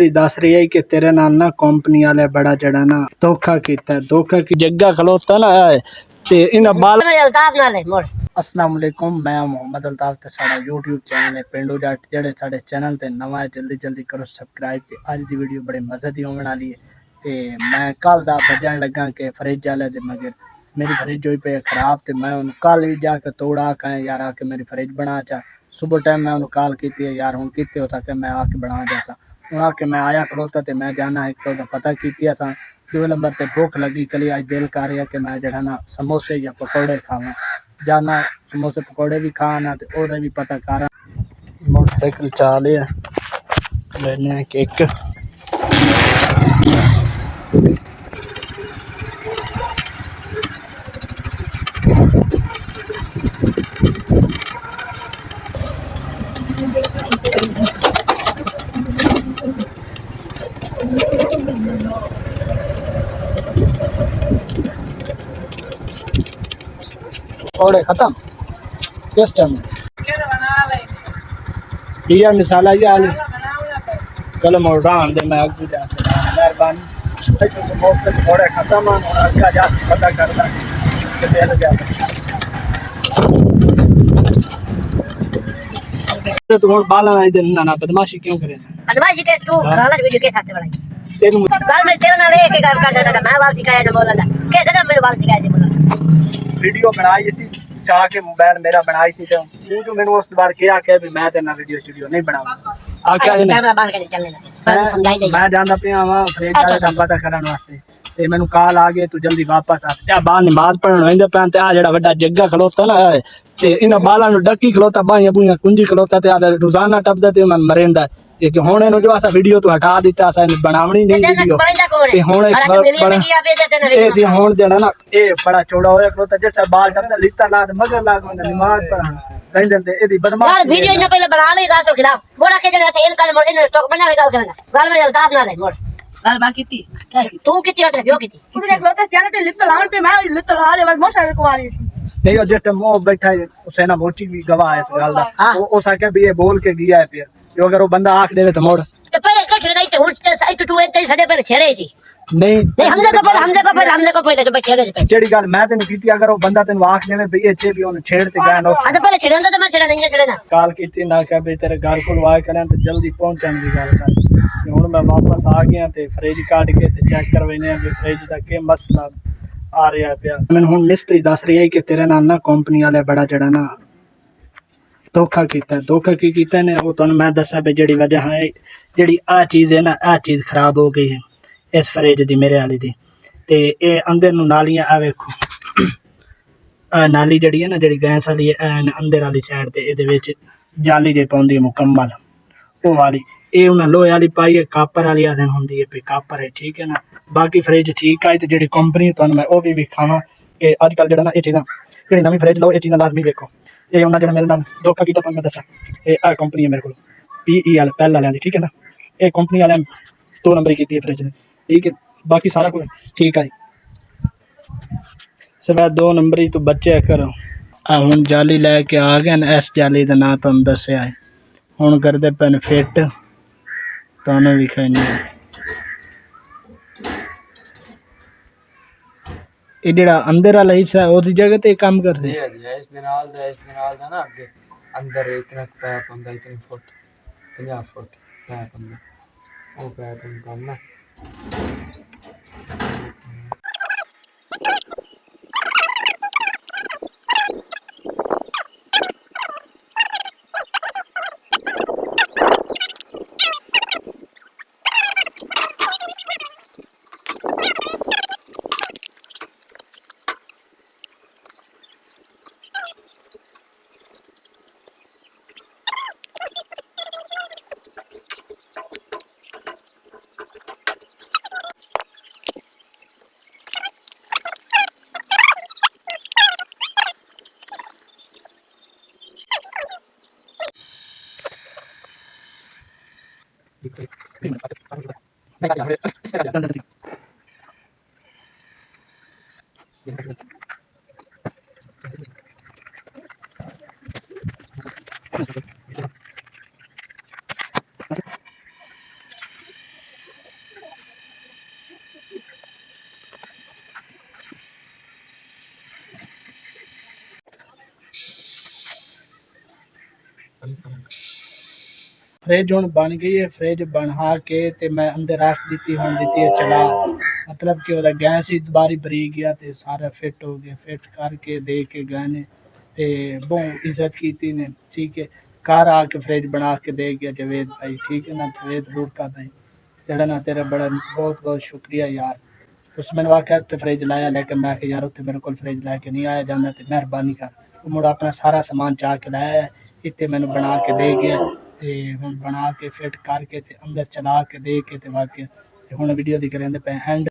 दस रही है कि तेरे नाल ना कंपनी वाले बड़ा जड़ा ना धोखा कीता है। धोखा की जगह खलोता ना है ते इन बाल अस्सलाम वालेकुम, मैं मोहम्मद अल्ताफ ते साडा यूट्यूब चैनल है पेंडू जट। जेड़े साडे चैनल ते नवा है जल्दी जल्दी करो सब्सक्राइब। ते अज दी वीडियो बड़े मजे दी होने वाली है। ते मैं कल दा बजन लगा के फ्रिज वाले दे मगर मेरी फ्रिज होई पे खराब ते मैं उन कल ही जाके तोड़ा कहे यार आके मेरी फ्रिज बना चा। सुबह टाइम मैं उन्हें कॉल की थी यार हूँ कितने होता कि मैं आके बना जाता। वहाँ के मैं आया खड़ोता तो मैं जाना एक तो पता की असा दो नंबर पे भूख लगी कली आज दिल कर रहा कि मैं जरा ना समोसे या पकौड़े खावा। जाना समोसे पकौड़े भी खाना तो ओदा भी पता कर मोटरसाइकिल चा लिया लेने केक पकौड़े खत्म किस टाइम भैया मिसाला ये आलू चलो मोटान दे मैं अगू जा मेहरबानी समोसे पकौड़े खत्म अगर जा पता करना दिल गया तो हुन बाला आई दिन ना बदमाशी क्यों करे बदमाशी के तू गलत वीडियो के साथ बनाई तेनु गल में तेरे नाल एक गल कर मैं वाल सिखाया ना बोलना के जगह मेरे वाल सिखाया जी बोलना वीडियो बनाई थी चाह के मोबाइल मेरा बनाई थी तो तू मैंने उस बार क्या कह भी मैं तेना वीडियो स्टूडियो नहीं बनाऊंगा आके कैमरा बंद कर चलने मैं समझाई दे मैं जानदा पिया हां फ्रेज दा पता करन वास्ते ते मैनू कॉल आ गई तू जल्दी वापस आ ते बाहर नमाज पढ़न वेंदे पैन ते आ जेड़ा बड़ा जग्गा खलोता ना ते इन बालां नु डक्की खलोता बाहियां बुहियां कुंजी खलोता ते आ रोजाना टपदा ते मन मरेंदा ये कि हुण इनु जो असा वीडियो तो हटा दिता असा बनावनी नहीं वीडियो ते हुण ए दी हुण जेड़ा ना ए बड़ा चौड़ा होया खलोता जिथा बाल टपदा लिता ला मगर ला नमाज पढ़न कहंदे ते एदी बदमाश यार वीडियो इने पहले बना ले रासो खिलाफ बोला के जगह से इन कल मोड़ इन स्टॉक बना के गल करना गल में अल्ताफ ना रहे मोड़ गल बाकी थी तू कितनी हट रही हो कितनी तू देख लो तो जाने पे लित लाउन पे मैं लित ला ले बस मोटर को वाली नहीं और जिस टाइम वो बैठा है हुसैना मोची भी गवाह है इस गल दा वो साके भी ये बोल के गया है फिर जो अगर वो बंदा आंख देवे तो मोड़ तो पहले कट नहीं तो हुन साइड टू एक सड़े पहले छेड़े सी नहीं हमने को पहले तो छेड़े से जेड़ी गल मैं तेन कीती अगर वो बंदा तेन आंख देवे भी अच्छे भी ओने छेड़ ते गया नो अच्छा पहले छेड़न तो मैं छेड़ा नहीं छेड़ना कॉल कीती ना क्या भी तेरे घर को आए करें तो जल्दी पहुंचन दी गल कर हुन मैं वापस आ गया ते फ्रिज काट के ते चेक करवेने भी फ्रिज दा के मसला आ रहा पिया मैं हुन मिस्त्री दस रही है कि तेरे नाल ना कंपनी वाले बड़ा जड़ा ना धोखा कीता धोखा की कीता ने वो तुहानू मैं दसा भी जेड़ी वजह है जेड़ी आ चीज है ना आ चीज खराब हो गई है इस फ्रिज दी मेरे वाली दी ते ए अंदर नू नालियां आ वेखो आ नाली जड़ी है ना जेड़ी गैस वाली है अंदर वाली साइड ते एदे विच जाली जे पाउंदी है मुकम्मल वो वाली ए उन्हें लोहे वाली पाई है कापर वाली आदन होंदी है पे कापर है ठीक है ना बाकी फ्रिज ठीक है ते जेड़ी कंपनी तुहानू मैं ओ भी विखावां कि अजकल जेड़ा ना ए चीज़ां जेड़ी नवीं फ्रिज लो ए चीज़ां लाजमी वेखो ये उन्हें जेड़ा मेरे नाल धोखा कीता तुहानू मैं दसा ए आ कंपनी है मेरे को PEL पहल वाली ठीक है ना ये कंपनी वाले दो नंबर की है फ्रिज ने ठीक है बाकी सारा कुछ ठीक है सिर्फ दो नंबर ही तो बच्चे करो हुन जाली लैके आ गए न इस जाली का नाम तुहानू दस्या है हुन करदे पैन फिट तुहानू भी खानी ये जेड़ा अंदर वाला हिस्सा है ओदी जगह ते काम करदे इस नाल दा ना अगे अंदर इतना पैप हुंदा इतनी फुट 50 फुट पैप हुंदा ओ पैप हुंदा ना फ्रिज हुण बन गई है। फ्रिज बना के ते मैं अंदर रख दी, हुण दी है चला। मतलब कि ओह्दा गैस ही दुबारी भरी गया ते सारा फिट हो गया। फिट करके दे के गए ने ते बहुत इज्जत की ने। ठीक है, घर आके फ्रिज बना के दे गया जवेद भाई। ठीक है ना, जवेद बूटा भाई जेड़ा ना, तेरा बड़ा बहुत बहुत शुक्रिया यार। उस मैंने आख्या ते फ्रिज लाया, लेकिन मैं यार उत्थे मेरे को फ्रिज लैके नहीं आया जांदा, ते मेहरबानी कर। वो मुड़ा अपना सारा समान चा के लाया, इतने मैंने बना के दे गया ते हुण बना के फिट करके ते अंदर चला के दे के ते वाकई हुण वीडियो दी करेंदे पे एंड।